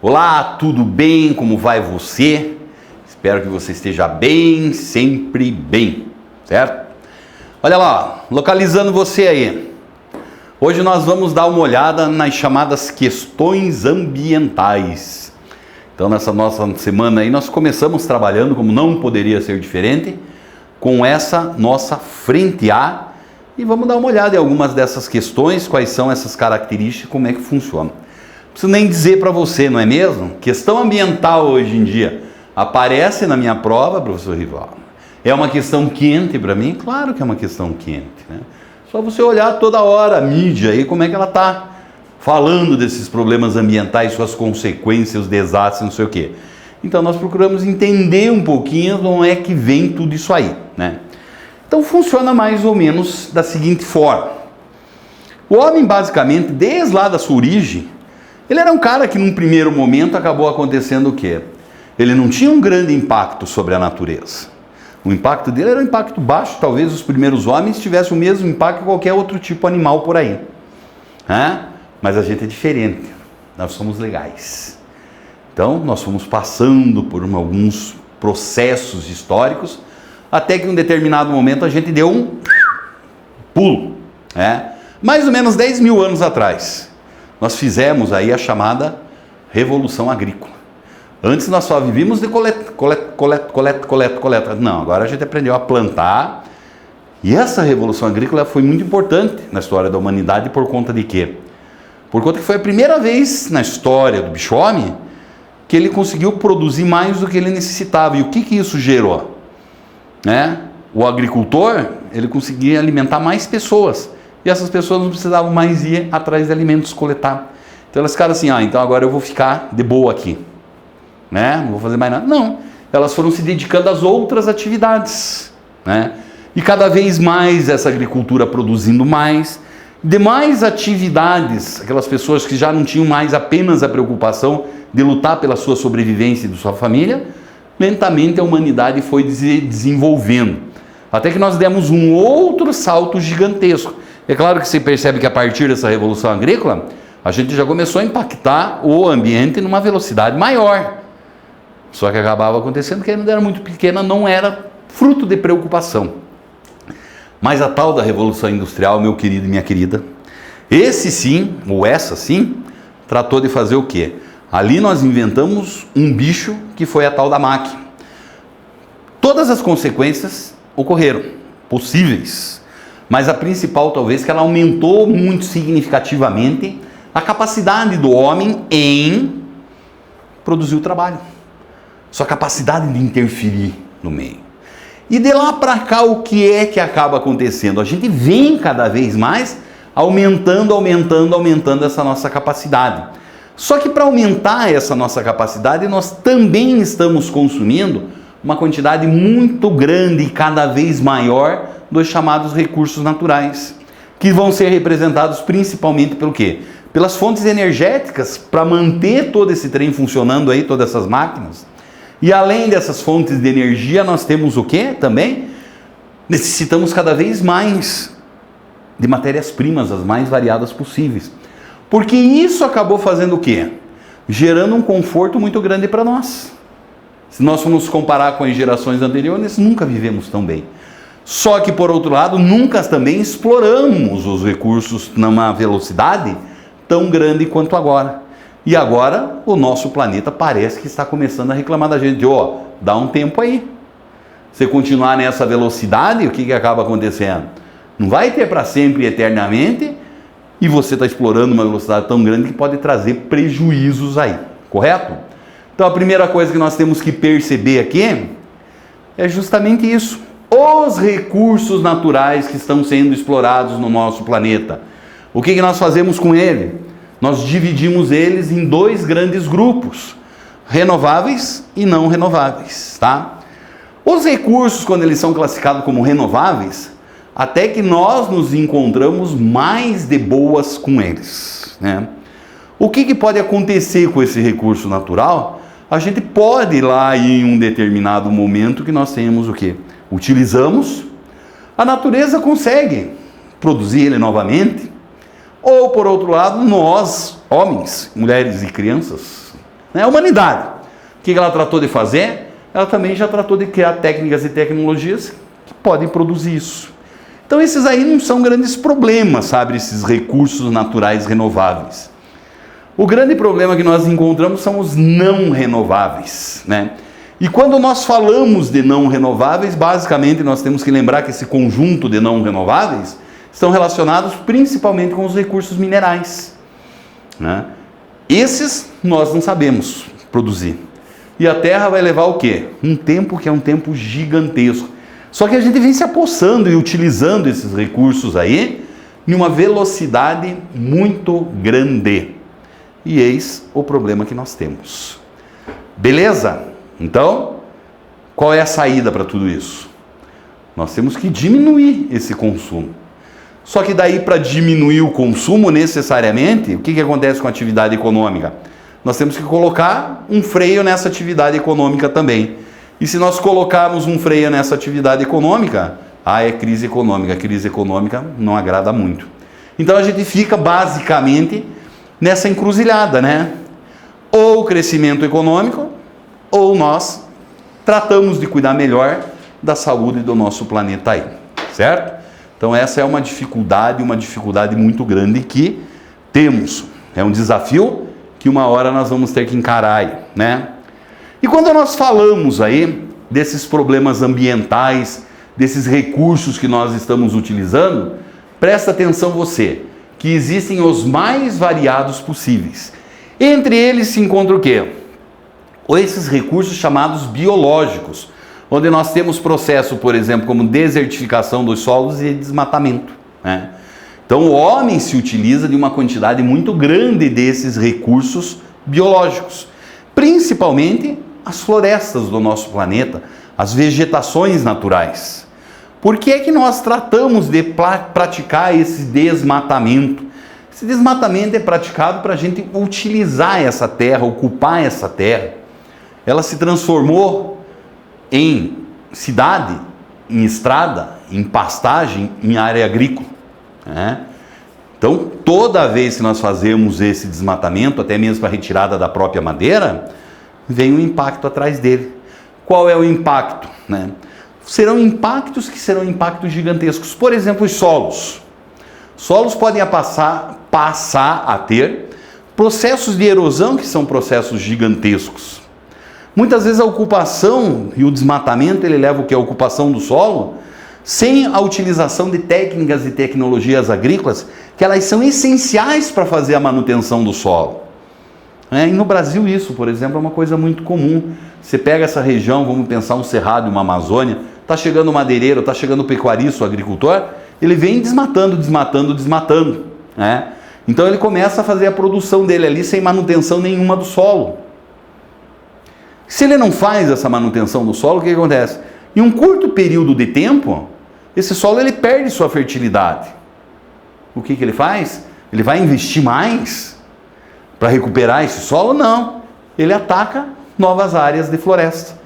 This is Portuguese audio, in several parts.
Olá, tudo bem? Como vai você? Espero que você esteja bem, sempre bem, certo? Olha lá, localizando você aí. Hoje nós vamos dar uma olhada nas chamadas questões ambientais. Então nessa nossa semana aí nós começamos trabalhando, como não poderia ser diferente, com essa nossa frente A e vamos dar uma olhada em algumas dessas questões, quais são essas características, como é que funciona. Não preciso nem dizer para você, não é mesmo? Questão ambiental hoje em dia aparece na minha prova, professor Rival. É uma questão quente para mim? Claro que é uma questão quente, né? Só você olhar toda hora a mídia aí, como é que ela está falando desses problemas ambientais, suas consequências, os desastres, não sei o quê. Então nós procuramos entender um pouquinho de onde é que vem tudo isso aí, né? Então funciona mais ou menos da seguinte forma. O homem basicamente, desde lá da sua origem, ele era um cara que num primeiro momento acabou acontecendo o quê? Ele não tinha um grande impacto sobre a natureza. O impacto dele era um impacto baixo, talvez os primeiros homens tivessem o mesmo impacto que qualquer outro tipo de animal por aí. Mas a gente é diferente, nós somos legais. Então nós fomos passando por alguns processos históricos, até que em um determinado momento a gente deu um pulo. Mais ou menos 10 mil anos atrás, nós fizemos aí a chamada Revolução Agrícola. Antes nós só vivíamos de coleta. Não, agora a gente aprendeu a plantar. E essa Revolução Agrícola foi muito importante na história da humanidade por conta de quê? Por conta que foi a primeira vez na história do bicho-homem que ele conseguiu produzir mais do que ele necessitava. E o que isso gerou? O agricultor, ele conseguia alimentar mais pessoas. E essas pessoas não precisavam mais ir atrás de alimentos coletar. Então elas ficaram assim, então agora eu vou ficar de boa aqui. Não vou fazer mais nada. Não, elas foram se dedicando às outras atividades. E cada vez mais essa agricultura produzindo mais, demais atividades, aquelas pessoas que já não tinham mais apenas a preocupação de lutar pela sua sobrevivência e da sua família, lentamente a humanidade foi desenvolvendo. Até que nós demos um outro salto gigantesco. É claro que você percebe que a partir dessa Revolução Agrícola, a gente já começou a impactar o ambiente numa velocidade maior. Só que acabava acontecendo que ainda era muito pequena, não era fruto de preocupação. Mas a tal da Revolução Industrial, meu querido e minha querida, esse sim, ou essa sim, tratou de fazer o quê? Ali nós inventamos um bicho que foi a tal da máquina. Todas as consequências ocorreram, possíveis. Mas a principal talvez que ela aumentou muito significativamente a capacidade do homem em produzir o trabalho. Sua capacidade de interferir no meio. E de lá para cá o que é que acaba acontecendo? A gente vem cada vez mais aumentando essa nossa capacidade. Só que para aumentar essa nossa capacidade, nós também estamos consumindo uma quantidade muito grande e cada vez maior dos chamados recursos naturais, que vão ser representados principalmente pelo quê? Pelas fontes energéticas, para manter todo esse trem funcionando aí, todas essas máquinas. E além dessas fontes de energia, nós temos o quê também? Necessitamos cada vez mais de matérias-primas, as mais variadas possíveis. Porque isso acabou fazendo o quê? Gerando um conforto muito grande para nós. Se nós formos comparar com as gerações anteriores, nunca vivemos tão bem. Só que, por outro lado, nunca também exploramos os recursos numa velocidade tão grande quanto agora. E agora, o nosso planeta parece que está começando a reclamar da gente. Dá um tempo aí. Se continuar nessa velocidade, o que acaba acontecendo? Não vai ter para sempre e eternamente, e você está explorando uma velocidade tão grande que pode trazer prejuízos aí, correto? Então a primeira coisa que nós temos que perceber aqui é justamente isso. Os recursos naturais que estão sendo explorados no nosso planeta. O que nós fazemos com ele? Nós dividimos eles em dois grandes grupos, renováveis e não renováveis, tá? Os recursos, quando eles são classificados como renováveis, até que nós nos encontramos mais de boas com eles, O que pode acontecer com esse recurso natural? A gente pode ir lá em um determinado momento que nós temos o quê? Utilizamos, a natureza consegue produzir ele novamente, ou por outro lado, nós, homens, mulheres e crianças, A humanidade. O que ela tratou de fazer? Ela também já tratou de criar técnicas e tecnologias que podem produzir isso. Então esses aí não são grandes problemas, sabe? Esses recursos naturais renováveis. O grande problema que nós encontramos são os não renováveis, né? E quando nós falamos de não renováveis, basicamente nós temos que lembrar que esse conjunto de não renováveis estão relacionados principalmente com os recursos minerais, né? Esses nós não sabemos produzir. E a Terra vai levar o quê? Um tempo que é um tempo gigantesco. Só que a gente vem se apossando e utilizando esses recursos aí em uma velocidade muito grande. E eis o problema que nós temos. Beleza? Então, qual é a saída para tudo isso? Nós temos que diminuir esse consumo. Só que daí, para diminuir o consumo necessariamente, o que acontece com a atividade econômica? Nós temos que colocar um freio nessa atividade econômica também. E se nós colocarmos um freio nessa atividade econômica, é crise econômica. A crise econômica não agrada muito. Então a gente fica basicamente nessa encruzilhada, né? Ou crescimento econômico, ou nós tratamos de cuidar melhor da saúde do nosso planeta aí, certo? Então essa é uma dificuldade muito grande que temos. É um desafio que uma hora nós vamos ter que encarar aí, né? E quando nós falamos aí desses problemas ambientais, desses recursos que nós estamos utilizando, presta atenção você, que existem os mais variados possíveis. Entre eles se encontra o quê? Ou esses recursos chamados biológicos, onde nós temos processo, por exemplo, como desertificação dos solos e desmatamento, né? Então o homem se utiliza de uma quantidade muito grande desses recursos biológicos, principalmente as florestas do nosso planeta, as vegetações naturais. Por que é que nós tratamos de praticar esse desmatamento? Esse desmatamento é praticado para a gente utilizar essa terra, ocupar essa terra. Ela se transformou em cidade, em estrada, em pastagem, em área agrícola, né? Então, toda vez que nós fazemos esse desmatamento, até mesmo para a retirada da própria madeira, vem um impacto atrás dele. Qual é o impacto, né? Serão impactos que serão impactos gigantescos. Por exemplo, os solos. Solos podem passar a ter processos de erosão que são processos gigantescos. Muitas vezes a ocupação e o desmatamento, ele leva o que? A ocupação do solo, sem a utilização de técnicas e tecnologias agrícolas, que elas são essenciais para fazer a manutenção do solo. E no Brasil isso, por exemplo, é uma coisa muito comum. Você pega essa região, vamos pensar um cerrado e uma Amazônia, está chegando o madeireiro, está chegando o pecuarista, o agricultor, ele vem desmatando, né? Então ele começa a fazer a produção dele ali sem manutenção nenhuma do solo. Se ele não faz essa manutenção do solo, o que acontece? Em um curto período de tempo, esse solo ele perde sua fertilidade. O que ele faz? Ele vai investir mais para recuperar esse solo? Não. Ele ataca novas áreas de floresta,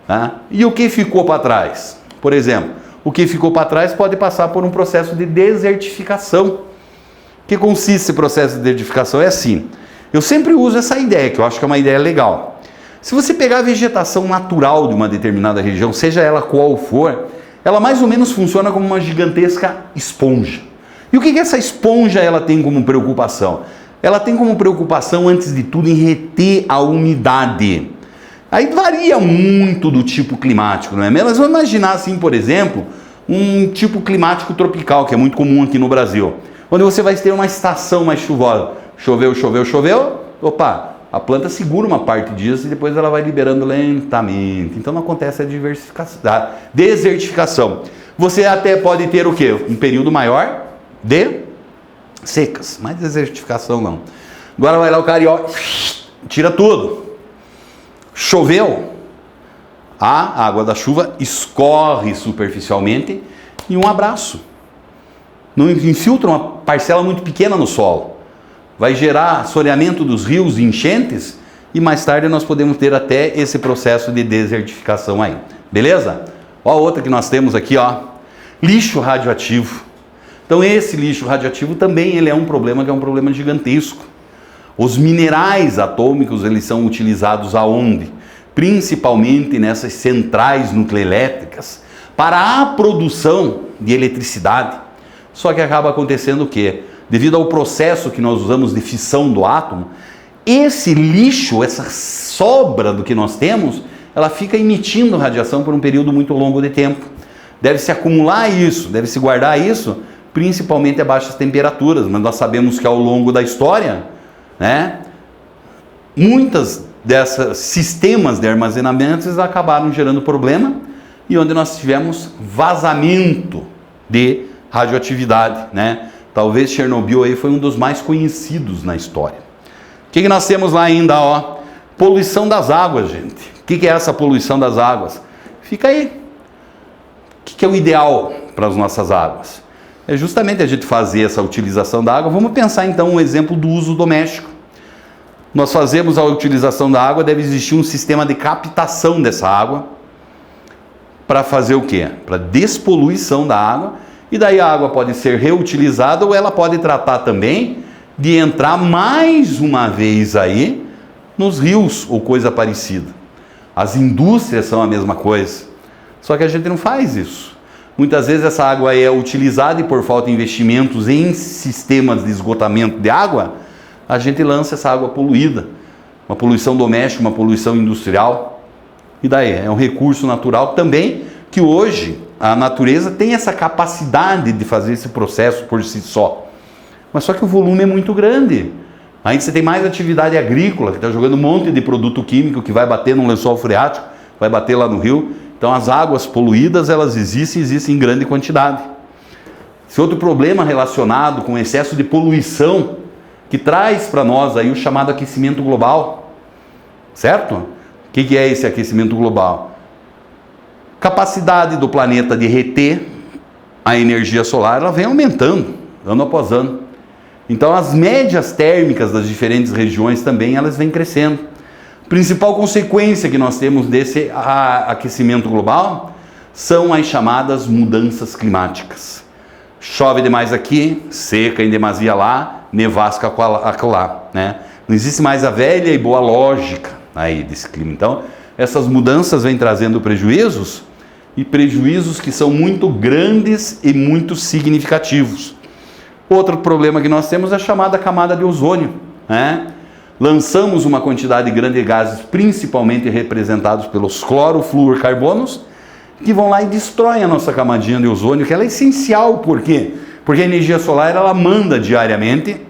tá? E o que ficou para trás? Por exemplo, o que ficou para trás pode passar por um processo de desertificação. O que consiste esse processo de desertificação? É assim, eu sempre uso essa ideia, que eu acho que é uma ideia legal. Se você pegar a vegetação natural de uma determinada região, seja ela qual for, ela mais ou menos funciona como uma gigantesca esponja. E o que essa esponja ela tem como preocupação? Ela tem como preocupação, antes de tudo, em reter a umidade. Aí varia muito do tipo climático, não é mesmo? Mas vamos imaginar assim, por exemplo, um tipo climático tropical, que é muito comum aqui no Brasil, onde você vai ter uma estação mais chuvosa. Choveu, opa, a planta segura uma parte disso e depois ela vai liberando lentamente. Então não acontece a desertificação. Você até pode ter o quê? Um período maior de secas, mas desertificação não. Agora vai lá o cara e tira tudo. Choveu, a água da chuva escorre superficialmente e um abraço. Não infiltra uma parcela muito pequena no solo. Vai gerar assoreamento dos rios e enchentes e mais tarde nós podemos ter até esse processo de desertificação aí. Beleza? Ó a outra que nós temos aqui, ó. Lixo radioativo. Então esse lixo radioativo também ele é um problema que é um problema gigantesco. Os minerais atômicos, eles são utilizados aonde? Principalmente nessas centrais nucleoelétricas, para a produção de eletricidade. Só que acaba acontecendo o quê? Devido ao processo que nós usamos de fissão do átomo, esse lixo, essa sobra do que nós temos, ela fica emitindo radiação por um período muito longo de tempo. Deve-se acumular isso, deve-se guardar isso, principalmente a baixas temperaturas, mas nós sabemos que ao longo da história, né, muitas desses sistemas de armazenamento acabaram gerando problema, e onde nós tivemos vazamento de radioatividade, né? Talvez Chernobyl aí foi um dos mais conhecidos na história. O que nós temos lá ainda, ó? Poluição das águas, gente. O que é essa poluição das águas? Fica aí. O que é o ideal para as nossas águas? É justamente a gente fazer essa utilização da água. Vamos pensar então um exemplo do uso doméstico. Nós fazemos a utilização da água, deve existir um sistema de captação dessa água para fazer o quê? Para despoluição da água, e daí a água pode ser reutilizada ou ela pode tratar também de entrar mais uma vez aí nos rios ou coisa parecida. As indústrias são a mesma coisa, só que a gente não faz isso. Muitas vezes essa água é utilizada e por falta de investimentos em sistemas de esgotamento de água, a gente lança essa água poluída, uma poluição doméstica, uma poluição industrial. E daí? É um recurso natural também que hoje a natureza tem essa capacidade de fazer esse processo por si só. Mas só que o volume é muito grande. Aí você tem mais atividade agrícola, que está jogando um monte de produto químico que vai bater no lençol freático, vai bater lá no rio. Então as águas poluídas, elas existem em grande quantidade. Esse outro problema relacionado com o excesso de poluição, que traz para nós aí o chamado aquecimento global, certo? O que é esse aquecimento global? Capacidade do planeta de reter a energia solar, ela vem aumentando, ano após ano. Então as médias térmicas das diferentes regiões também, elas vêm crescendo. Principal consequência que nós temos desse aquecimento global são as chamadas mudanças climáticas. Chove demais aqui, seca em demasia lá, nevasca acolá, né? Não existe mais a velha e boa lógica aí desse clima. Então, essas mudanças vêm trazendo prejuízos, e prejuízos que são muito grandes e muito significativos. Outro problema que nós temos é a chamada camada de ozônio, né? Lançamos uma quantidade grande de gases, principalmente representados pelos clorofluorcarbonos, que vão lá e destroem a nossa camadinha de ozônio, que ela é essencial. Por quê? Porque a energia solar, ela manda diariamente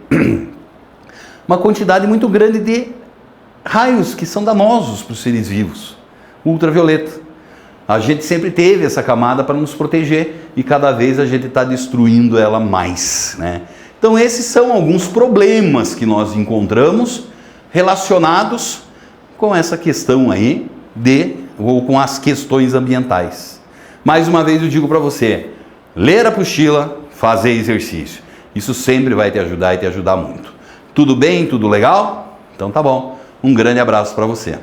uma quantidade muito grande de raios que são danosos para os seres vivos, ultravioleta. A gente sempre teve essa camada para nos proteger e cada vez a gente está destruindo ela mais, né? Então esses são alguns problemas que nós encontramos relacionados com essa questão aí ou com as questões ambientais. Mais uma vez eu digo para você, ler a apostila, fazer exercício. Isso sempre vai te ajudar e te ajudar muito. Tudo bem? Tudo legal? Então tá bom. Um grande abraço para você.